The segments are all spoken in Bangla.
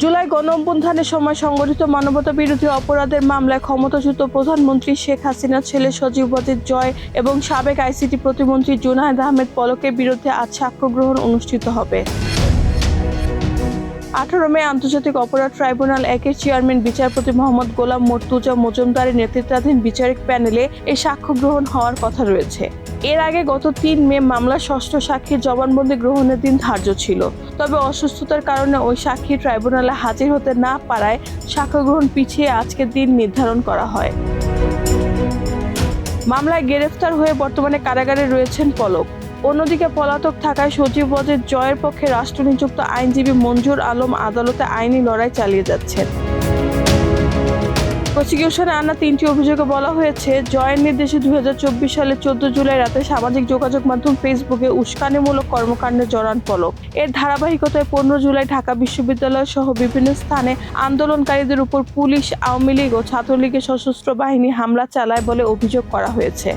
জুলাই গণঅভ্যুত্থানের সময় সংগঠিত মানবতাবিরোধী অপরাধের মামলায় ক্ষমতাচ্যুত প্রধানমন্ত্রী শেখ হাসিনার ছেলে সজীব ওয়াজেদ জয় এবং সাবেক আইসিটি প্রতিমন্ত্রী জুনায়েদ আহমেদ পলকের বিরুদ্ধে আজ সাক্ষ্য গ্রহণ অনুষ্ঠিত হবে। 18 মে আন্তর্জাতিক অপরাধ ট্রাইব্যুনাল 1-এর চেয়ারম্যান বিচারপতি মোহাম্মদ গোলাম মর্তুজা মজুমদারের নেতৃত্বাধীন বিচারিক প্যানেলে এই সাক্ষ্য গ্রহণ হওয়ার কথা রয়েছে। এর আগে গত 3 মে মামলার ষষ্ঠ সাক্ষীর জবানবন্দি গ্রহণের দিন ধার্য ছিল। তবে অসুস্থতার কারণে ওই সাক্ষী ট্রাইব্যুনালে হাজির হতে না পারায় সাক্ষ্য গ্রহণ পিছিয়ে আজকের দিন নির্ধারণ করা হয়। মামলায় গ্রেফতার হয়ে বর্তমানে কারাগারে রয়েছেন পলক। অন্যদিকে পলাতক থাকায় সজীব ওয়াজেদ জয়ের পক্ষে রাষ্ট্রনিযুক্ত আইনজীবী মঞ্জুর আলম আদালতে আইনি লড়াই চালিয়ে যাচ্ছেন। প্রসিকিউশনে আনা 3টি অভিযোগে বলা হয়েছে, জয়ের নির্দেশে 2024 সালের 14 জুলাই রাতে সামাজিক যোগাযোগ মাধ্যম ফেসবুকে উস্কানিমূলক কর্মকাণ্ডে জড়ান পলক। এর ধারাবাহিকতায় 15 জুলাই ঢাকা বিশ্ববিদ্যালয় সহ বিভিন্ন স্থানে আন্দোলনকারীদের উপর পুলিশ, আওয়ামী লীগ ও ছাত্রলীগের সশস্ত্র বাহিনী হামলা চালায় বলে অভিযোগ করা হয়েছে।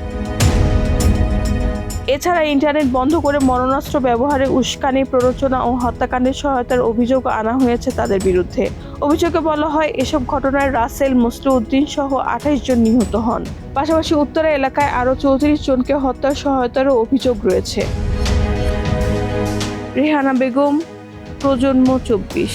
এছাড়া ইন্টারনেট বন্ধ করে মরণাস্ত্র ব্যবহারে উস্কানি, প্ররোচনা ও হত্যাকাণ্ডের সহায়তার অভিযোগ আনা হয়েছে তাদের বিরুদ্ধে। অভিযোগে বলা হয়, এসব ঘটনায় রাসেল, মসলিউদ্দিন সহ 28 জন নিহত হন। পাশাপাশি উত্তরা এলাকায় আরও 34 জনকে হত্যার সহায়তারও অভিযোগ রয়েছে। রেহানা বেগম, প্রজন্ম 24।